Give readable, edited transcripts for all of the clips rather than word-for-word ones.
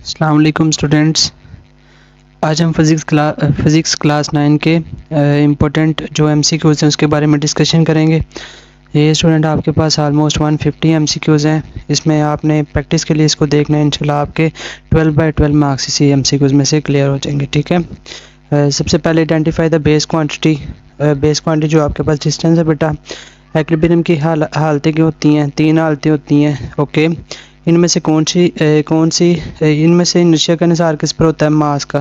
السلام علیکم اسٹوڈینٹس، آج ہم فزکس کلاس 9 کے امپورٹنٹ جو ایم سی کیوز ہیں اس کے بارے میں ڈسکشن کریں گے۔ یہ اسٹوڈنٹ آپ کے پاس آلموسٹ 150 ایم سی کیوز ہیں۔ اس میں آپ نے پریکٹس کے لیے اس کو دیکھنا ہے، انشاءاللہ آپ کے 12/12 مارکس اسی ایم سی کیوز میں سے کلیئر ہو جائیں گے، ٹھیک ہے۔ سب سے پہلے identify the base quantity. Base quantity جو آپ کے پاس ڈسٹینس ہے بیٹا، ایکویلبریم کی حالتیں کیا ہوتی ہیں؟ 3 حالتیں ہوتی ہیں، اوکے۔ ان میں سے ان میں سے انرشیا کا انحصار کس پر ہوتا ہے؟ ماس کا۔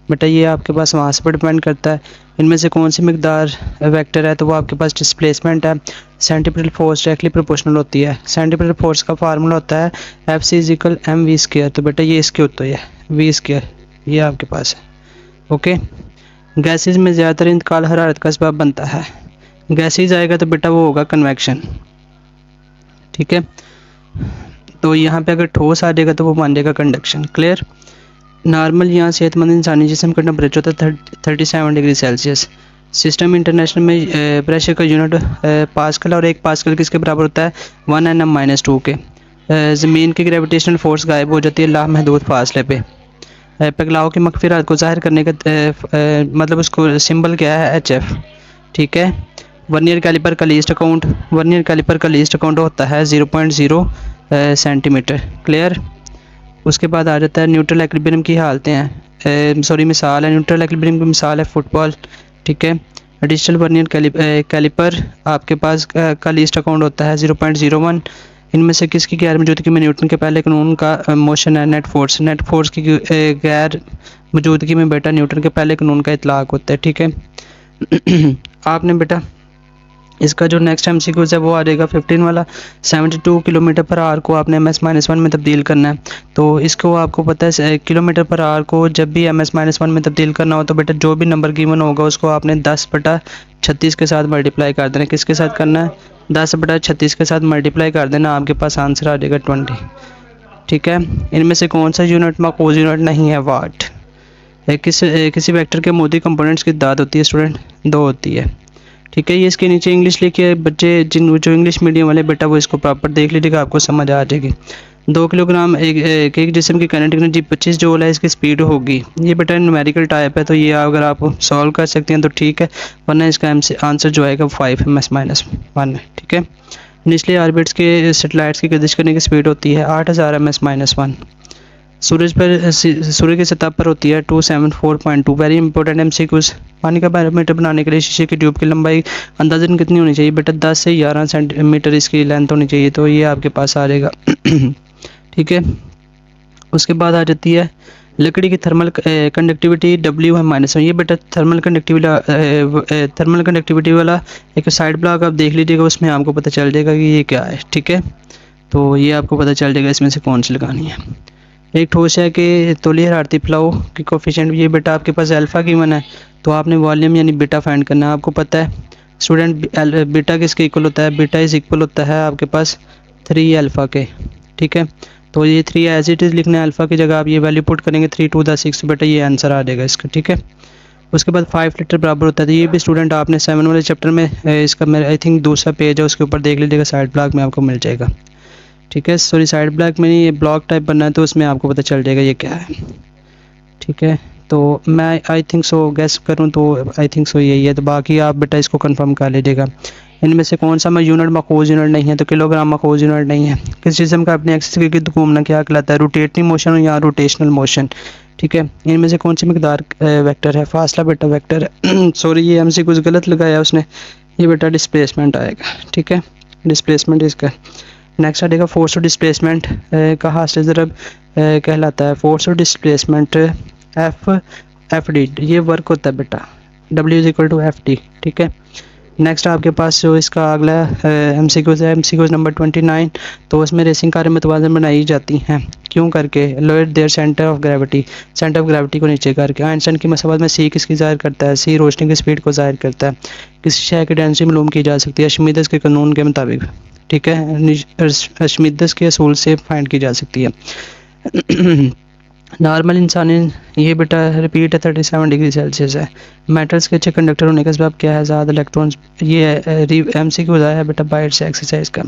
بیٹا یہ آپ کے پاس ماس پر ڈیپینڈ کرتا ہے۔ ان میں سے کون سی مقدار ویکٹر ہے؟ تو وہ آپ کے پاس ڈسپلیسمنٹ ہے۔ سینٹیپیٹل فورس ڈائریکٹلی پروپورشنل ہوتی ہے۔ سینٹیپیٹل فورس کا فارمولا ہوتا ہے F(c)mv²۔ تو بیٹا یہ اس کی ہوتی ہے v²، یہ آپ کے پاس ہے، اوکے۔ گیسز میں زیادہ تر انتقال حرارت کا سبب بنتا ہے۔ گیسز آئے گا تو بیٹا وہ ہوگا کنویکشن، ٹھیک ہے۔ تو یہاں پہ اگر ٹھوس آ جائے گا تو وہ مان جائے گا کنڈکشن، کلیئر۔ نارمل یہاں صحت مند انسانی جسم کا ٹمپریچر ہوتا ہے 37 ڈگری سیلسیس۔ سسٹم انٹرنیشنل میں پریشر کا یونٹ پاسکل، اور 1 پاسکل کس کے برابر ہوتا ہے؟ 1 Nm-2 کے۔ زمین کی گریویٹیشنل فورس غائب ہو جاتی ہے لامحدود فاصلے پہ۔ پگھلاؤ کی مخفی حالت کو ظاہر کرنے کا مطلب اس کو سمبل کیا ہے؟ HF، ٹھیک ہے۔ ورنیئر کیلیپر کا لیسٹ اکاؤنٹ ہوتا ہے 0.0 سینٹی میٹر، کلیئر۔ اس کے بعد آ جاتا ہے نیوٹرل ایکویلبریم کی حالتیں ہیں، مثال ہے نیوٹرل ایکویلبریم کی مثال ہے فٹ بال، ٹھیک ہے۔ ڈیجیٹل ورنیئر کیلیپر آپ کے پاس کا لیسٹ اکاؤنٹ ہوتا ہے 0.01۔ ان میں سے کس کی غیر موجودگی میں نیوٹن کے پہلے قانون کا موشن ہے؟ نیٹ فورس کی غیر موجودگی میں بیٹا نیوٹن کے پہلے قانون کا اطلاق ہوتا ہے، ٹھیک ہے۔ آپ نے بیٹا اس کا جو نیکسٹ ایم سی کیوز ہے وہ آ جائے گا 15 والا۔ 72 km/h کو آپ نے ms-1 میں تبدیل کرنا ہے۔ تو اس کو آپ کو پتہ ہے km/h کو جب بھی ms-1 میں تبدیل کرنا ہو تو بیٹا جو بھی نمبر گیون ہوگا اس کو آپ نے 10/36 کے ساتھ ملٹیپلائی کر دینا ہے۔ کس کے ساتھ کرنا ہے؟ 10/36 کے ساتھ ملٹیپلائی کر دینا، آپ کے پاس آنسر آ جائے گا 20، ٹھیک ہے۔ ان میں سے کون سا یونٹ ماخوذ یونٹ نہیں ہے؟ واٹ۔ کسی ویکٹر کے مودی کمپوننٹس کی تعداد ہوتی ہے اسٹوڈنٹ؟ 2 ہوتی ہے، ٹھیک ہے۔ یہ اس کے نیچے انگلش لکھے، بچے جو انگلش میڈیم والے بیٹا وہ اس کو پراپر دیکھ لیجیے گا، آپ کو سمجھ آ جائے گی۔ 2 کلو گرام ایک جسم کی کائنیٹک انرجی 25 جول ہے، اس کی سپیڈ ہوگی۔ یہ بیٹا نومیریکل ٹائپ ہے تو یہ اگر آپ سولو کر سکتے ہیں تو ٹھیک ہے، ورنہ اس کا آنسر جو آئے گا 5 ms-1 ہے، ٹھیک ہے۔ نچلے آربٹس کے سیٹلائٹس کی گردش کرنے کی سپیڈ ہوتی ہے 8000 ms-1۔ سورج کی سطح پر ہوتی ہے 274.2۔ Very important M C Qs. پانی کا بیرومیٹر بنانے کے لیے شیشے کی ٹیوب کی لمبائی اندازاً کتنی ہونی چاہیے؟ بیٹا 10 سے 11 سینٹی میٹر اس کی لینتھ ہونی چاہیے، تو یہ آپ کے پاس آ جائے گا، ٹھیک ہے۔ اس کے بعد آ جاتی ہے لکڑی کی تھرمل کنڈکٹیوٹی W-1-1۔ یہ بیٹا تھرمل کنڈکٹیوٹی والا ایک سائڈ بلاک آپ دیکھ لیجیے گا، اس میں آپ کو پتہ چل جائے گا کہ یہ کیا ہے، ٹھیک ہے۔ تو یہ آپ کو پتہ چل جائے گا اس میں سے کون سی لگانی ہے۔ ایک ٹھوس ہے کہ تولیہ حرارتی پھلاؤ کی کوفیشنٹ، یہ بیٹا آپ کے پاس الفا گیون ہے، تو آپ نے والیوم یعنی بیٹا فائنڈ کرنا ہے۔ آپ کو پتہ ہے اسٹوڈنٹ بیٹا کس کے ایکول ہوتا ہے؟ بیٹا از ایکول ہوتا ہے آپ کے پاس 3 الفا کے، ٹھیک ہے۔ تو یہ 3 ایز اٹ از لکھنا ہے، الفا کی جگہ آپ یہ ویلیو پٹ کریں گے 3 ٹو دا 6، بیٹا یہ آنسر آ جائے گا اس کا، ٹھیک ہے۔ اس کے بعد 5 لیٹر برابر ہوتا ہے، تو یہ بھی اسٹوڈنٹ آپ نے 7 والے چیپٹر میں اس کا میرا آئی تھنک دوسرا پیج ہے، اس کے اوپر دیکھ لیجیے گا، سائڈ بلاک میں آپ کو مل جائے گا، ٹھیک ہے۔ سائڈ بلاک میں نہیں، یہ بلاک ٹائپ بننا ہے تو اس میں آپ کو پتہ چل جائے گا یہ کیا ہے، ٹھیک ہے۔ تو میں آئی تھنک سو گیس کروں تو آئی تھنک سو یہی ہے، تو باقی آپ بیٹا اس کو کنفرم کر لیجیے گا۔ ان میں سے کون سا یونٹ ماخوذ یونٹ نہیں ہے؟ تو کلو گرام ماخوذ یونٹ نہیں ہے۔ کس جسم کا اپنے ایکسس کے گرد گھومنا کیا کہلاتا ہے؟ روٹیٹنگ موشن یا روٹیشنل موشن، ٹھیک ہے۔ ان میں سے کون سی مقدار ویکٹر ہے؟ فاصلہ بیٹا ویکٹر ہے، سوری یہ ایم سی کچھ غلط لگایا اس نے، یہ بیٹا ڈسپلیسمنٹ آئے گا، ٹھیک ہے، ڈسپلیسمنٹ اس کا۔ نیکسٹ آ جائے گا فورس آف ڈسپلیسمنٹ کا حاصل ضرب کہلاتا ہے فورس آف ڈسپلیسمنٹ FD، یہ ورک ہوتا ہے بیٹا W=FT، ٹھیک ہے۔ نیکسٹ آپ کے پاس جو اس کا اگلا ایم سی کیوز ہے، ایم سی کیوز نمبر 29، تو اس میں ریسنگ کاریں متوازن بنائی جاتی ہیں کیوں کر کے؟ Lower their center of gravity کو نیچے کر کے۔ آئنسٹائن کی مساوات میں C کس کی ظاہر کرتا ہے؟ C روشنی کی سپیڈ کو ظاہر کرتا ہے۔ کسی شے کی ڈینسٹی معلوم کی جا سکتی ہے ارشمیدس کے قانون کے مطابق، ٹھیک ہے، ارشمیدس کے اصول سے فائنڈ کی جا سکتی ہے۔ نارمل انسانی، یہ بیٹا ریپیٹ ہے 37 ڈگری سیلسیس ہے۔ میٹلز کے اچھے کنڈکٹر ہونے کا سبب کیا ہے؟ زیادہ الیکٹرونز۔ یہ ایم سی کیو ہے بیٹا بائٹ سے ایکسرسائز کا۔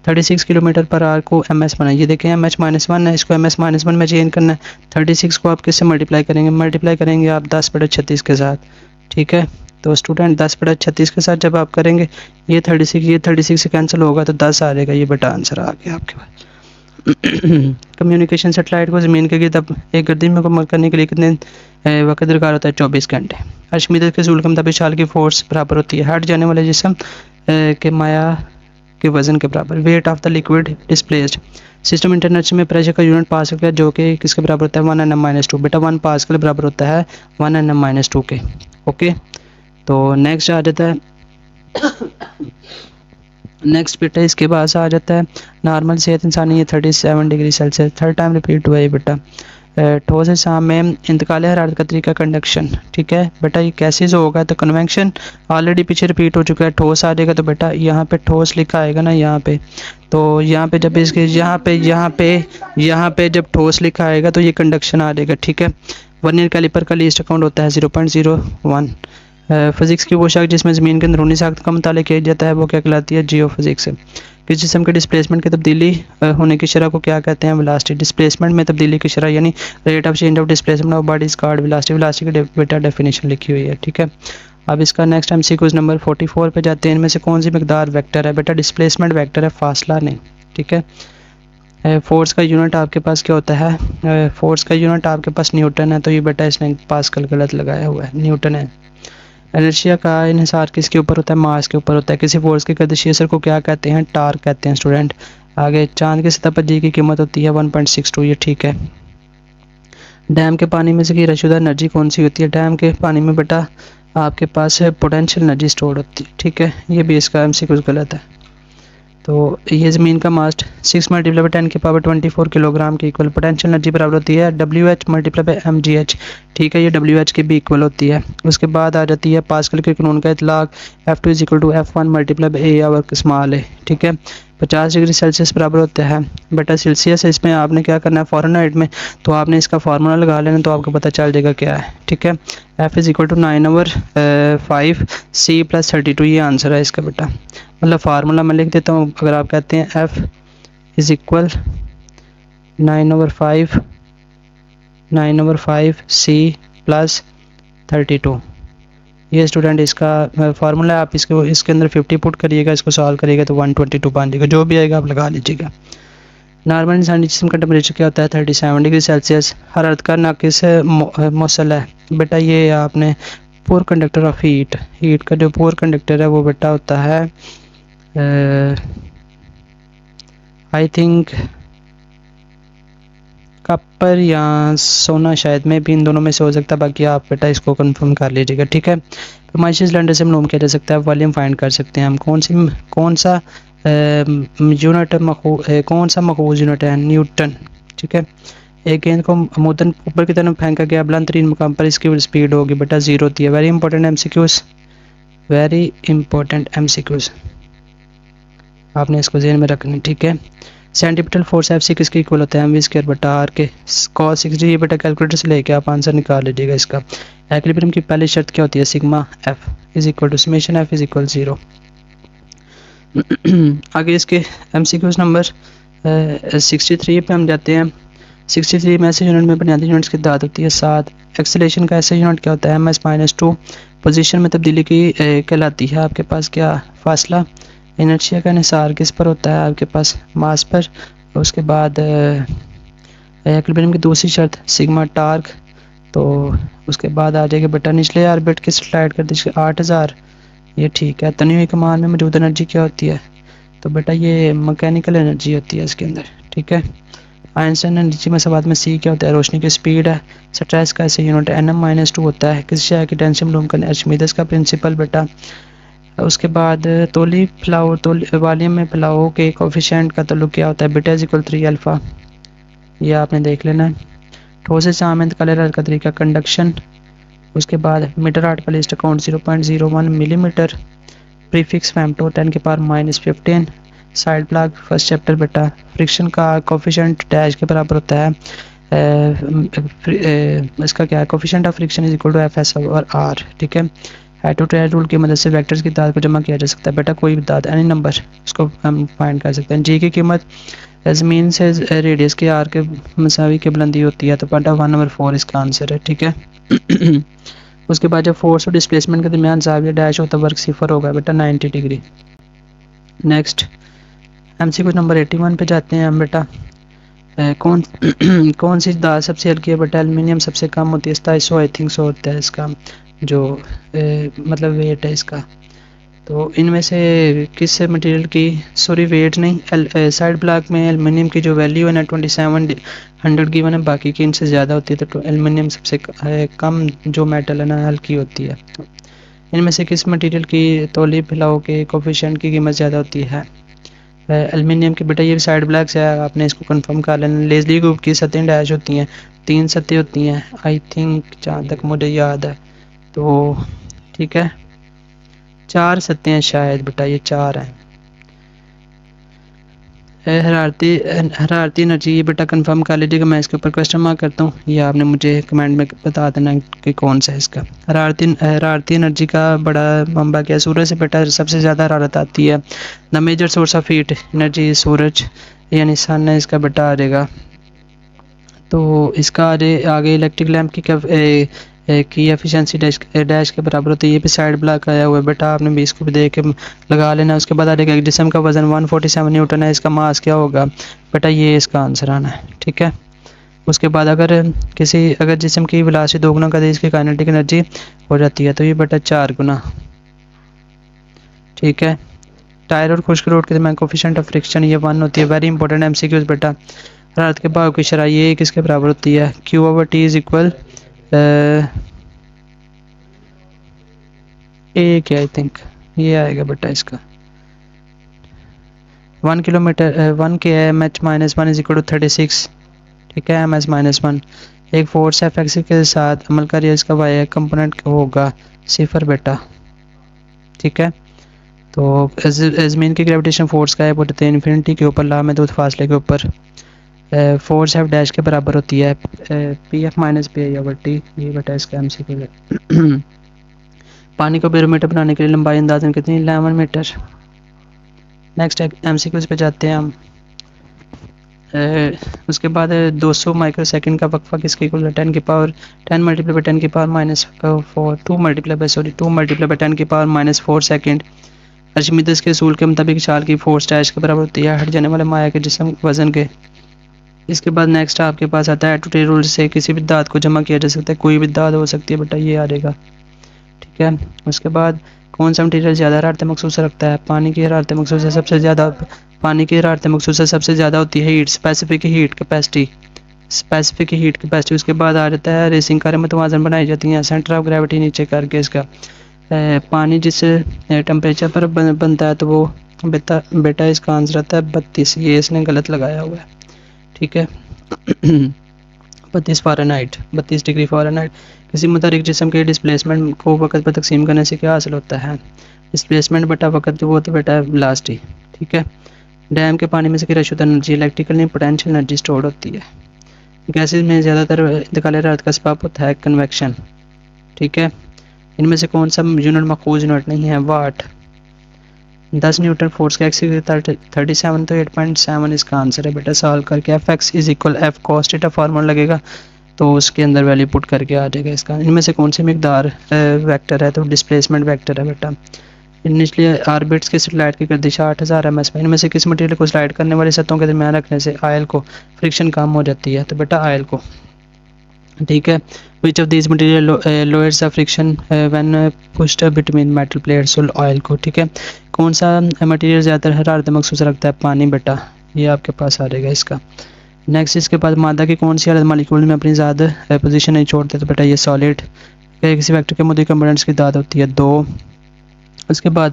36 کلومیٹر پر آر کو ایم ایس بنائیں. یہ دیکھیں ایم ایچ مائنس ون ہے, اس کو ایم ایس مائنس ون میں چینج کرنا ہے. 36 کو آپ کس سے ملٹیپلائی کریں گے؟ ملٹیپلائی کریں گے آپ 10/36 کے ساتھ. ٹھیک ہے, تو اسٹوڈنٹ 10/36 کے ساتھ جب آپ کریں گے, یہ 36 سے کینسل ہوگا تو 10 آ جائے گا. یہ بیٹا آنسر آ گیا آپ کے پاس. کمیونیکیشن سیٹلائٹ کو زمین کے گرد اب ایک گردش مکمل کرنے کے لیے کتنے وقت درکار ہوتا ہے؟ 24 گھنٹے. ارشمیدس کے اصول کے مطابق چھال کی فورس برابر ہوتی ہے ہٹ جانے والے جسم کے مایع کے وزن کے برابر. Weight of the liquid displaced. System international میں پریشر کا یونٹ پاسکل کا جو کہ کس کے برابر ہوتا ہے؟ 1 Nm-2. بیٹا 1 پاسکل برابر ہوتا ہے 1 Nm-2 کے. اوکے, تو نیکسٹ آ جاتا ہے نیکسٹ بیٹا اس کے بعد آ جاتا ہے نارمل صحت انسانی ہے 37 degree Celsius. Third time repeat ہوا ہے بیٹا. ٹھوس اجسام میں انتقال حرارت کا طریقہ کنڈکشن. ٹھیک ہے بیٹا, یہ کیسے ہوگا؟ تو کنویکشن آلریڈی پیچھے ریپیٹ ہو چکا ہے. ٹھوس آ جائے گا تو بیٹا یہاں پہ ٹھوس لکھا آئے گا نا یہاں پہ, تو یہاں پہ جب اس کے یہاں پہ جب ٹھوس لکھا آئے گا تو یہ کنڈکشن آ جائے گا. ٹھیک ہے, ورنیئر کیلیپر کا لیسٹ اکاؤنٹ ہوتا ہے 0.01. فزکس کی وہ شاخ جس میں زمین کے اندرونی ساخت کا مطالعہ کیا جاتا ہے وہ کیا کہلاتی ہے؟ جیو فزکس. کس جسم کے ڈسپلیسمنٹ کی تبدیلی ہونے کی شرح کو کیا کہتے ہیں؟ ویلاسٹی. ڈسپلیسمنٹ میں تبدیلی کی شرح یعنی rate of change of displacement of bodies card velocity. Velocity کی بیٹا ڈیفینیشن لکھی ہوئی ہے. ٹھیک ہے, اب اس کا نیکسٹ ایم سی کوز نمبر 44 پہ جاتے ہیں. ان میں سے کون سی مقدار ویکٹر ہے؟ بیٹا ڈسپلیسمنٹ ویکٹر ہے, فاصلہ نہیں. ٹھیک ہے, فورس کا یونٹ آپ کے پاس کیا ہوتا ہے؟ فورس کا یونٹ آپ کے پاس نیوٹن ہے, تو یہ بیٹا اس نے پاسکل غلط لگایا ہوا ہے, نیوٹن ہے. انرشیا کا انحصار کس کے اوپر ہوتا ہے؟ ماس کے اوپر ہوتا ہے. کسی فورس کی گردشی اثر کو کیا کہتے ہیں؟ ٹارک کہتے ہیں اسٹوڈنٹ. آگے چاند کی سطح پر جی کی قیمت ہوتی ہے 1.62. یہ ٹھیک ہے. ڈیم کے پانی میں ذخیرہ شدہ انرجی کون سی ہوتی ہے؟ ڈیم کے پانی میں بیٹا آپ کے پاس پوٹینشیل انرجی اسٹور ہوتی ہے. ٹھیک ہے, یہ بھی اس کا ایم سی کچھ غلط ہے. تو یہ زمین کا ماسٹ 6 × 10⁻24 کلو گرام کے ایکول. پوٹینشیل انرجی برابر ہوتی ہے WH × mgh. ٹھیک ہے, یہ WH کی بھی ایکول ہوتی ہے. اس کے بعد آ جاتی ہے پاسکل کے قانون کا اطلاق F2 = F1 × A اور اسمال a. ٹھیک ہے, 50 ڈگری سیلسیس برابر ہوتا ہے بیٹا سیلسیس. اس میں آپ نے کیا کرنا ہے فارنہائٹ میں, تو آپ نے اس کا فارمولا لگا لینا تو آپ کو پتہ چل جائے گا کیا ہے. ٹھیک ہے, F = 9/5 C + 32. یہ آنسر ہے اس کا بیٹا. مطلب فارمولا میں لکھ دیتا ہوں. اگر آپ کہتے ہیں F = 9/5 C + 32. یہ اسٹوڈنٹ اس کا فارمولا ہے. آپ اس کے اندر 50 پٹ کریے گا, اس کو سالو کریے گا تو 122 بن جائے گا. جو بھی آئے گا آپ لگا لیجیے گا. نارمل انسانی جسم کا ٹمپریچر کیا ہوتا ہے؟ 37 ڈگری سیلسیس. حرارت کا ناقص موصل ہے بیٹا, یہ آپ نے پور کنڈکٹر آف ہیٹ کا جو پور کنڈکٹر ہے وہ بیٹا ہوتا ہے آئی تھنک کاپر یا سونا, شاید میں بھی ان دونوں میں سے ہو سکتا ہے. باقی آپ بیٹا اس کو کنفرم کر لیجیے گا. ٹھیک ہے, پیمائشی سلنڈر سے معلوم کیا جا سکتا ہے؟ والیوم فائنڈ کر سکتے ہیں ہم. کون سا مقبوض یونٹ ہے؟ نیوٹن. ٹھیک ہے, ایک گیند کو عموداً اوپر کی طرف پھینکا گیا, بلند ترین مقام پر اس کی اسپیڈ ہوگی بیٹا 0 ہوتی ہے. Very important M C Qs آپ نے اس کو ذہن میں رکھنا. ٹھیک ہے, سینٹیپیٹل فورس Fc کس کے ایکول ہوتا ہے؟ mv² بٹا r کے cos 6. یہ بیٹا کیلکولیٹر سے لے کے آپ آنسر نکال لیجیے گا اس کا. ایکویلبریم کی پہلی شرط کیا ہوتی ہے؟ Sigma F = summation F = 0. آگے اس کے ایم سی کیوز نمبر 63 پہ ہم جاتے ہیں. 63 میں ایسے یونٹ میں بنیادی یونٹس کی تعداد ہوتی ہے 7. ایکسیلیشن کا ایسے یونٹ کیا ہوتا ہے؟ ms-2. پوزیشن میں تبدیلی کی کہلاتی ہے آپ کے پاس کیا؟ فاصلہ. انرشیا کا انحصار کس پر ہوتا ہے آپ کے پاس؟ ماس پر. اس کے بعد ایکویلبریم کی دوسری شرط سگما ٹارک. تو اس کے بعد آ جائے گا بیٹا نچلے آربٹ کی سیٹلائٹ کر دیجیے 8000. یہ ٹھیک ہے. تنوی کمان میں موجود انرجی کیا ہوتی ہے؟ تو بیٹا یہ مکینیکل انرجی ہوتی ہے اس کے اندر. ٹھیک ہے, آئنسٹائن انرجی مساوات میں سی کیا ہوتا ہے؟ روشنی کی سپیڈ ہے. سٹریس کا ایسے یونٹ Nm-2 ہوتا ہے. کسی شے کی ٹینشن معلوم کرنے ارشمیدس کا پرنسپل بیٹا. اس کے بعد تولی پھیلاؤ والیوم میں پھیلاؤ کے کوفیشینٹ کا تعلق کیا ہوتا ہے؟ بیٹا = 3 الفا. یہ آپ نے دیکھ لینا ہے. ٹھوس سے سام انتقال حرارت کا طریقہ کنڈکشن. اس کے بعد میٹر آرٹ کا least count 0.01 millimetre. Prefix femto 10⁻⁻15. Side block first chapter بیٹا. فرکشن کا کوفیشینٹ ڈیش کے برابر ہوتا ہے اس کا کیا ہے؟ Coefficient of friction = Fs/R. ٹھیک ہے, ایڈ ٹو ٹرائی رول کی مدد سے ویکٹرز کی تعداد کو جمع کیا جا سکتا ہے. بیٹا کوئی بھی تعداد اینی نمبر اس کو ہم فائنڈ کر سکتے ہیں. جی کی قیمت زمین سے ریڈیس کے آر کے مساوی کی بلندی ہوتی ہے, تو بیٹا 1 نمبر 4 اس کا آنسر ہے. ٹھیک ہے. اس کے بعد جب فورس اور ڈسپلیسمنٹ کے درمیان زاویہ ڈیش ہوتا ہے ورک 0 ہوگا بیٹا 90 ڈگری. نیکسٹ ایم سی کیو نمبر 81 پہ جاتے ہیں ہم. بیٹا کون سی دال سب سے ہلکی ہے؟ بیٹا ایلومینیم سب سے کم ہوتی ہے, 2700 آئی تھنک سو ہوتا ہے اس کا جو مطلب ویٹ ہے اس کا. تو ان میں سے کس مٹیریل کی ویٹ نہیں, سائڈ بلاک میں ایلومینیم کی جو ویلیو ہے نا 2700 گیون ہے, باقی کی ان سے زیادہ ہوتی ہے. تو ایلومینیم سب سے کم جو میٹل ہے نا ہلکی ہوتی ہے. ان میں سے کس مٹیریل کی تولی پھیلاؤ کے کوفیشنٹ کی قیمت زیادہ ہوتی ہے؟ ایلومینیم کی. بیٹا یہ سائڈ بلیک سے آپ نے اس کو کنفرم کر لینا. لیزلی گروپ کی سطحیں ڈیش ہوتی ہیں, 3 سطحیں ہوتی ہیں آئی تھنک جہاں تک مجھے یاد ہے. تو ٹھیک ہے 4 سطحیں ہیں شاید. بیٹا یہ 4 ہیں. حرارتی انرجی یہ بیٹا کنفرم کر لیجیے گا, میں اس کے اوپر کوسچن مارک کرتا ہوں, یہ آپ نے مجھے کمنٹ میں بتا دینا کہ کون سا ہے اس کا. حرارتی انرجی کا بڑا منبع کیا ہے؟ سورج سے بیٹا سب سے زیادہ حرارت آتی ہے. The major source of heat energy سورج یعنی سن ہے اس کا بیٹا آ جائے گا. تو اس کا آگے الیکٹرک لیمپ کی ایفیشنسی ڈیش کے برابر ہوتی ہے. یہ بھی سائڈ بلاک آیا ہوا ہے بیٹا, آپ نے بھی اس کو بھی دیکھ کے لگا لینا. اس کے بعد آ جائے گا ایک جسم کا وزن 147 نیوٹن ہے, اس کا ماس کیا ہوگا؟ بیٹا یہ اس کا آنسر آنا ہے. ٹھیک ہے. اس کے بعد اگر جسم کی ویلاسٹی 2 گنا کر دے اس کی کائنیٹک انرجی ہو جاتی ہے, تو یہ بیٹا 4 گنا. ٹھیک ہے. ٹائر اور خشک روڈ کے درمیان کوفیشنٹ آف فرکشن یہ 1 ہوتی ہے. Very important M C Qs بیٹا. حرارت کے بہاؤ کی شرح یہ کس کے برابر ہوتی ہے؟ Q/T از اکول اے کے آئی تھنک یہ آئے گا بیٹا اس کا 1 kilometre 1 K M H minus 1 is equal to 36. ٹھیک ہے. ایم ایس مائنس 1 ایک فورس ایف ایکس کے ساتھ عمل کر اس کا وائی کمپوننٹ ہوگا 0 بیٹا. ٹھیک ہے. تو زمین کی گریویٹیشن فورس کا ہے بولتے ہیں انفینٹی کے اوپر لامحدود فاصلے کے اوپر فورس ایف ڈیش کے برابر ہوتی ہے پی ایف مائنس پی آئی اوور ٹی. یہ بیٹا اس کا ایم سی کیو. پانی کو بیرومیٹر بنانے کے لیے لمبائی اندازن کتنی؟ 11 metre. Next M C Qs پہ جاتے ہیں ہم. اس کے بعد 200 مائکرو سیکنڈ کا وقفہ کس کے اکول 10 کی پاور 10 ملٹیپلائی بائی 10 کی پاور مائنس 4 2 ملٹیپلائی بائی 10 کی پاور مائنس 4 سیکنڈ. ارشمیدس کے اصول کے مطابق چھال کی فورس ڈیش کے برابر ہوتی ہے ہٹ جانے والے مائع کے جسم وزن کے. اس کے بعد نیکسٹ آپ کے پاس آتا ہے ایڈ ٹو ٹرائی رول سے کسی بھی دھات کو جمع کیا جا سکتا ہے. کوئی بھی دھات ہو سکتی ہے بیٹا, یہ آ جائے گا. ٹھیک ہے. اس کے بعد کون سا مٹیریل زیادہ حرارت مخصوص رکھتا ہے؟ پانی کی حرارت مخصوص سب سے زیادہ ہوتی ہے ہیٹ, اسپیسیفک ہیٹ کیپیسٹی. اس کے بعد آ جاتا ہے ریسنگ کاریں متوازن بنائی جاتی ہیں سینٹر آف گریوٹی نیچے کر کے. اس کا پانی جس ٹمپریچر پر بنتا ہے تو وہ بیٹا اس کا آنسر آتا ہے 32. یہ اس نے غلط لگایا ہوا ہے. ٹھیک ہے. 32 ڈگری فارنہائٹ. کسی متحرک جسم کے ڈسپلیسمنٹ کو وقت پر تقسیم کرنے سے کیا حاصل ہوتا ہے؟ ڈسپلیسمنٹ بیٹا وقت جو وہ تو بیٹا ویلاسٹی. ٹھیک ہے. ڈیم کے پانی میں سے رش شدہ انرجی الیکٹریکل نہیں پوٹینشیل انرجی اسٹورڈ ہوتی ہے. گیسز میں زیادہ تر انتقال حرارت کا سبب ہوتا ہے کنویکشن. ٹھیک ہے. ان میں سے کون سا یونٹ ماخوذ یونٹ نہیں ہے؟ واٹ. 10 نیوٹن فورس کا ایکس 37 تو 8.7 اس کا آنسر ہے بیٹا. سالو کر کے F X is equal F cos theta formula لگے گا تو اس کے اندر ویلیو پٹ کر کے آ جائے گا اس کا. ان میں سے کون سی مقدار ویکٹر ہے؟ تو ڈسپلیسمنٹ ویکٹر ہے بیٹا. انیشلی آربٹس کی سیٹلائٹ کی گردش 8000 ایم ایس میں. ان میں سے کس مٹیریل کو سلائڈ کرنے والی سطحوں کے درمیان رکھنے سے آئل کو فرکشن کم ہو جاتی ہے؟ تو بیٹا آئل کو. ٹھیک ہے. Which of these material lowers the friction when pushed between metal plates oil کو. ٹھیک ہے. کون سا مٹیریل زیادہ تر حرارت مخصوص رکھتا ہے؟ پانی بیٹا. یہ آپ کے پاس آ جائے گا اس کا. نیکسٹ اس کے بعد مادہ کی کون سی حالت مالیکول میں اپنی ذات پوزیشن نہیں چھوڑتے؟ تو بیٹا یہ سالڈ. کسی ویکٹر کے مدعی کمپوننٹس کی تعداد ہوتی ہے 2. اس کے بعد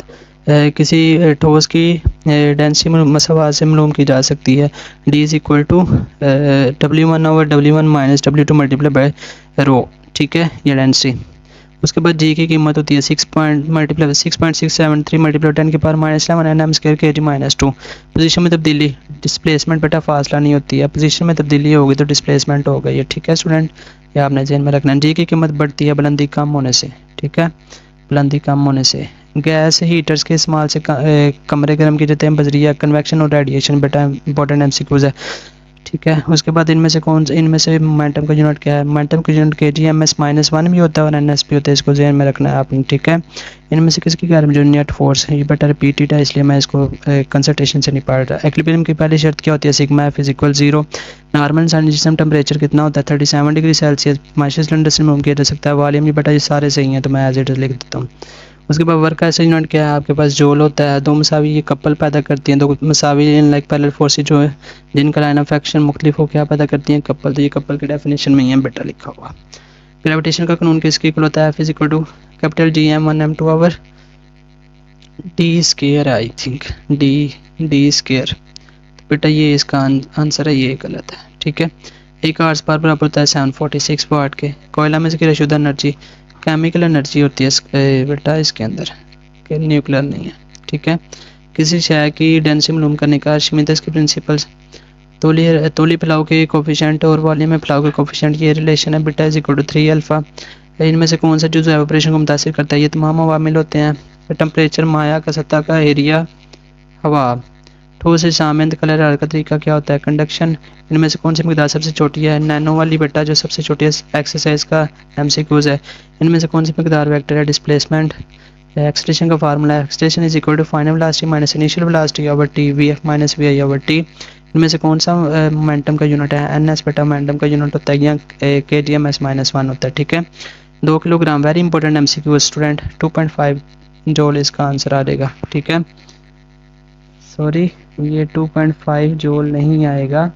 کسی ٹھوس کی ڈینسٹی مساوات سے معلوم کی جا سکتی ہے D is equal to W1/W1 minus W2 multiply by row. ٹھیک ہے. یہ ڈینسٹی. اس کے بعد جی کی قیمت ہوتی ہے 6.673 ملٹیپلائی 10 کی پاور مائنس 11 Nm اسکوائر کے جی مائنس 2. پوزیشن میں تبدیلی ڈسپلیسمنٹ بیٹا فاصلہ نہیں ہوتی ہے. پوزیشن میں تبدیلی ہوگی تو ڈسپلیسمنٹ ہوگا. یہ ٹھیک ہے اسٹوڈنٹ, یہ آپ نے ذہن میں رکھنا ہے. جی کی قیمت بڑھتی ہے بلندی کم ہونے سے. ٹھیک ہے. بلندی کم ہونے سے. گیس ہیٹرز کے استعمال سے کمرے گرم کی جاتے ہیں بذریعہ کنویکشن اور ریڈیشن. بیٹا امپورٹنٹ ایم سی کیوز ہے. ٹھیک ہے. اس کے بعد ان میں سے مومنٹم کا یونٹ کیا ہے؟ مومنٹم کا یونٹ کے جی ایم ایس -1 بھی ہوتا ہے اور این ایس بھی ہوتا ہے. اس کو ذہن میں رکھنا ہے آپ نے. ٹھیک ہے. ان میں سے کس کی غیر جو نیٹ فورس ہے یہ بیٹا ریپیٹڈ ہے، اس لیے میں اس کو کنسنٹریشن سے نہیں پڑھ رہا. ایکویلبریم کی پہلی شرط کیا ہوتی ہے؟ Sigma F is equal 0. Normal انسانی جسم ٹمپریچر کتنا ہوتا ہے؟ 37 ڈگری سیلسیس. معاشی سلنڈر سے موو کیا جا سکتا ہے. والیوم یہ بیٹا یہ سارے صحیح ہیں تو میں ایز اٹ از لکھ دیتا ہوں. اس کے بعد ورک کا ایسا یونٹ کیا ہے آپ کے پاس؟ جول ہوتا ہے. دو مساوی یہ کپل پیدا کرتی ہیں، دو مساوی لائک پیرلل فورسز جو ہے جن کا لائن آف ایکشن مختلف ہو کیا پیدا کرتی ہیں؟ کپل. تو یہ کپل کی ڈیفینیشن میں ہی ہے بیٹا لکھا ہوا. گریویٹیشن کا قانون کس کی اکول ہوتا ہے؟ F = capital G M 1 m2 over D square. I think D square. بیٹا یہ اس کا آنسر ہے، یہ غلط ہے. ٹھیک ہے. ایک ہارس پاور برابر ہوتا ہے 746 واٹ کے. کوئلہ میں سے گرہ شدہ انرجی کیمیکل انرجی ہوتی ہے بیٹا اس کے اندر، کہ نیوکلر نہیں ہے. ٹھیک ہے. کسی شے کی ڈینسٹی معلوم کرنے کا ارشمیدس کی پرنسپلز تولی پھیلاؤ کے کوفیشینٹ اور والیوم میں پھیلاؤ کے کوفیشینٹ یہ ریلیشن ہے بیٹا = 3 الفا. ان میں سے کون سا جزو ایوپریشن کو متاثر کرتا ہے؟ یہ تمام عوامل ہوتے ہیں. ٹمپریچر، مائع کا سطح کا ایریا، ہوا. ٹھوس سے شامل انتقال حرارت کا طریقہ کیا ہوتا ہے؟ کنڈکشن. ان میں سے کون سی مقدار سب سے چھوٹی ہے؟ نینو والی بیٹا جو سب سے چھوٹی ایکسرسائز کا ایم سی کیوز ہے. ان میں سے کون سی مقدار ویکٹر ہے؟ ڈسپلیسمنٹ. ایکسلیشن کا فارمولا ہے acceleration = final velocity minus initial velocity over T V F minus V I over T. ان میں سے کون سا مومنٹم کا یونٹ ہے؟ N S. بیٹا مومنٹم کا یونٹ ہوتا ہے یا کے جی ایم ایس -1 ہوتا ہے. ٹھیک ہے. 2 kilogram. Very important M C Q student. 2.5 joule اس کا آنسر آ جائے گا. ٹھیک ہے. سوری یہ 2.5 جول نہیں آئے گا،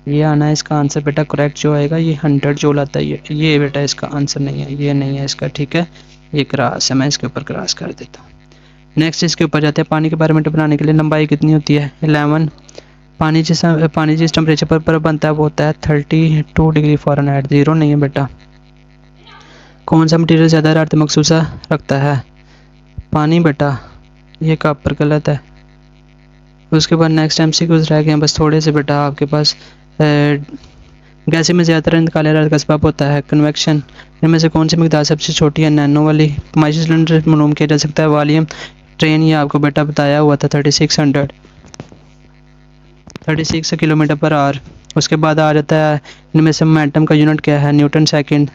یہ آنا ہے اس کا آنسر بیٹا کریکٹ جو آئے گا یہ 100 جول آتا ہے. یہ بیٹا اس کا آنسر نہیں ہے، یہ نہیں ہے اس کا. ٹھیک ہے. یہ کراس ہے، میں اس کے اوپر کراس کر دیتا ہوں. نیکسٹ اس کے اوپر جاتے ہیں. پانی کے بارمیٹر بنانے کے لیے لمبائی کتنی ہوتی ہے؟ 11. پانی جس ٹمپریچر پر بنتا ہے وہ ہوتا ہے 32 ڈگری فارنہائٹ. 0 نہیں ہے بیٹا. کون سا مٹیریل زیادہ حرارت مخصوصہ رکھتا ہے؟ پانی بیٹا. یہ کہاں پر غلط ہے. اس کے بعد نیکسٹ ایم سی کیوز رہ گئے ہیں بس تھوڑے سے بیٹا آپ کے پاس. گیسے میں زیادہ تر انتقال حرارت کا سبب ہوتا ہے کنویکشن. ان میں سے کون سی مقدار سب سے چھوٹی ہے؟ نینو والی. معاشی سلنڈر معلوم کیا جا سکتا ہے؟ والیوم. ٹرین یہ آپ کو بیٹا بتایا ہوا تھا 36 کلومیٹر پر آور. اس کے بعد آ جاتا ہے ان میں سے مومنٹم کا یونٹ کیا ہے؟ Newton second.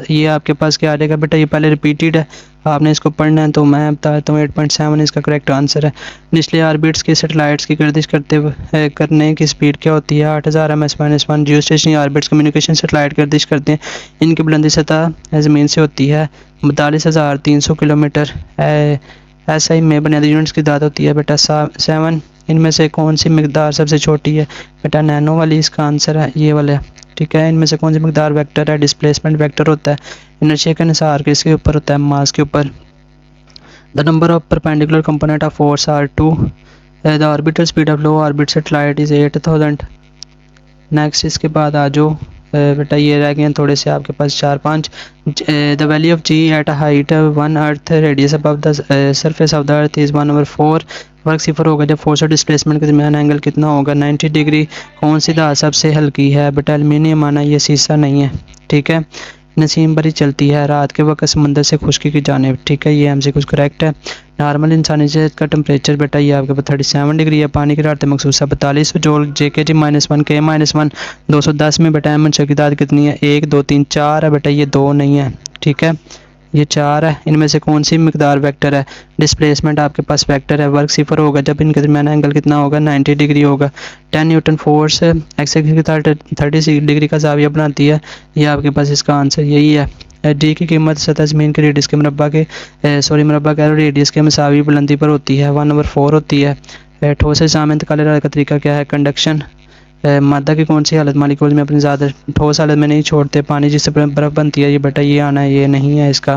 یہ آپ کے پاس کیا آ جائے گا بیٹا؟ یہ پہلے ریپیٹڈ ہے، آپ نے اس کو پڑھنا ہے تو میں بتا دیتا ہوں 8.7 اس کا کریکٹ آنسر ہے. نچلے آربٹس کی سیٹلائٹس کی گردش کرنے کی سپیڈ کیا ہوتی ہے؟ 8000 ms-1. Geostationary orbits communication satellite گردش کرتے ہیں، ان کی بلندی سطح زمین سے ہوتی ہے 42,300 کلومیٹر. ایس آئی میں بنیادی یونٹس کی تعداد ہوتی ہے بیٹا 7. ان میں سے کون سی مقدار سب سے چھوٹی ہے؟ بیٹا نینو والی اس کا آنسر ہے، یہ والا. ٹھیک ہے. ان میں سے کون سی مقدار ویکٹر ہے؟ ڈسپلیسمنٹ ویکٹر ہوتا ہے. انرشیا کا انحصار کس کے اوپر ہوتا ہے؟ ماس کے اوپر. The number of perpendicular component of force are 2. The orbital speed of low orbit satellite is 8000. Next اس کے بعد آ جو بیٹا یہ رہ گئے ہیں تھوڑے سے آپ کے پاس 4-5. The value of G at a height 1 earth radius above the surface of the earth is 1/4. Work صفر ہوگا جب فورس اور ڈسپلیسمنٹ کے درمیان اینگل کتنا ہوگا؟ 90 ڈگری. کون سی دھات سب سے ہلکی ہے؟ بیٹا ایلومینیم آنا، یہ سیسا نہیں ہے. ٹھیک ہے. نسیم بری چلتی ہے رات کے وقت سمندر سے خشکی کی جانب. ٹھیک ہے. یہ ہم سے کچھ کریکٹ ہے. نارمل انسانی جسم کا ٹمپریچر بیٹا یہ آپ کے پاس 37 ڈگری ہے. پانی کی حرارت مخصوصہ 42 جول. جے کے جی -1 کے -1 210 میں بیٹا منشا کی تعداد کتنی ہے؟ 1 2 3 4 ہے بیٹا، یہ 2 نہیں ہے. ٹھیک ہے. یہ 4 ہے. ان میں سے کون سی مقدار ویکٹر ہے؟ ڈسپلیسمنٹ آپ کے پاس ویکٹر ہے. ورک صفر ہوگا جب ان کے درمیان اینگل کتنا ہوگا؟ 90 ڈگری ہوگا. 10 نیوٹن فورس ایکس ایکسس کی 30 ڈگری کا زاویہ بناتی ہے. یہ آپ کے پاس اس کا آنسر یہی ہے. ڈی کی قیمت سطح زمین کے ریڈیس کے مربع کے ریڈیس کے مساوی بلندی پر ہوتی ہے 1/4 ہوتی ہے. ٹھوس سے سام انتقال حرارت کا طریقہ کیا ہے؟ کنڈکشن. مادہ کی کون سی حالت مالیکولز میں اپنی زیادہ ٹھوس حالت میں نہیں چھوڑتے؟ پانی جس سے برف بنتی ہے. یہ بیٹا یہ آنا ہے، یہ نہیں ہے اس کا.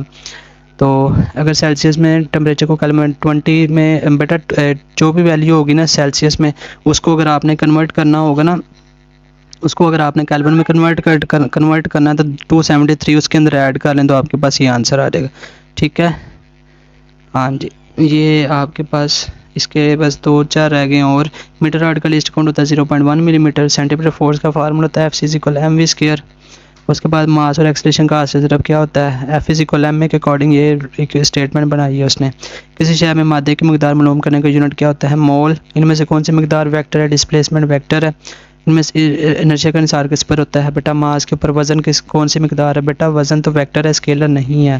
تو اگر سیلسیس میں ٹمپریچر کو 20 میں بیٹا جو بھی ویلیو ہوگی نا سیلسیس میں، اس کو اگر آپ نے کنورٹ کرنا ہوگا نا، اس کو اگر آپ نے کیلون میں کنورٹ کرنا ہے تو 273 اس کے اندر ایڈ کر لیں تو آپ کے پاس یہ آنسر آ جائے گا. ٹھیک ہے. ہاں جی. یہ آپ کے پاس اس کے بس 2-4 رہ گئے ہیں. اور میٹر راڈ کا لیسٹ کاؤنٹ ہوتا ہے 0.1 ملی میٹر. سینٹی میٹر فورس کا فارمولا ہوتا ہے F = mv². اس کے بعد ماس اور ایکسلیشن کا حاصل ضرب کیا ہوتا ہے؟ ایف از اکول ایم اے کے اکارڈنگ یہ ایک اسٹیٹمنٹ بنائی ہے اس نے. کسی شے میں مادے کی مقدار معلوم کرنے کا یونٹ کیا ہوتا ہے؟ مول. ان میں سے کون سی مقدار ویکٹر ہے؟ ڈسپلیسمنٹ ویکٹر ہے. ان میں سے انرشیا کا انحصار کس پر ہوتا ہے؟ بیٹا ماس کے اوپر. وزن کون سی مقدار ہے؟ بیٹا وزن تو ویکٹر ہے، اسکیلر نہیں ہے.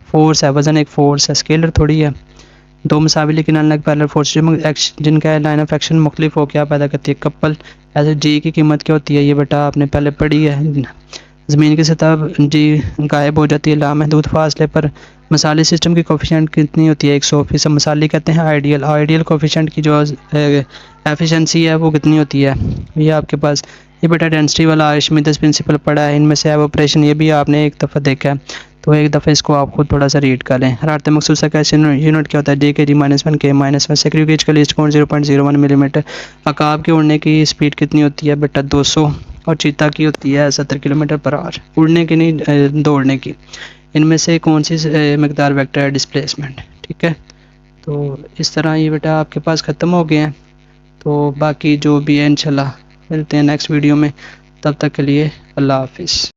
فورس ہے، وزن ایک فورس ہے، اسکیلر تھوڑی ہے. دو مساوی لیکن الگ پیرلل فورس جن کا لائن آف ایکشن مختلف ہو کیا پیدا کرتی ہے؟ کپل. ایسے جی کی قیمت کیا ہوتی ہے؟ یہ بیٹا آپ نے پہلے پڑھی ہے. زمین کی سطح جی غائب ہو جاتی ہے لامحدود فاصلے پر. مثالی سسٹم کی کوفیشنٹ کتنی ہوتی ہے؟ 100%. مثالی کہتے ہیں آئیڈیل. آئیڈیل کوفیشنٹ کی جو ایفیشنسی ہے وہ کتنی ہوتی ہے؟ یہ آپ کے پاس یہ بیٹا ڈینسٹی والا آرشمیدس پرنسپل پڑھا ہے. ان میں سے ایوپریشن یہ بھی آپ نے ایک دفعہ دیکھا ہے، تو ایک دفعہ اس کو آپ خود تھوڑا سا ریڈ کر لیں. حرارت مخصوصہ کا یونٹ کیا ہوتا ہے؟ ڈی کے جی -1 کے -1. سیکریگیج کا لیسٹ کون 0.01 ملی میٹر. عقاب کے اڑنے کی سپیڈ کتنی ہوتی ہے؟ بیٹا 200. اور چیتا کی ہوتی ہے 70 کلومیٹر پر آور. اڑنے کی نہیں، دوڑنے کی. ان میں سے کون سی مقدار ویکٹر ہے؟ ڈسپلیسمنٹ. ٹھیک ہے، تو اس طرح یہ بیٹا آپ کے پاس ختم ہو گئے ہیں. تو باقی جو بھی ہے انشاءاللہ ملتے ہیں نیکسٹ ویڈیو میں. تب تک کے لیے اللہ حافظ.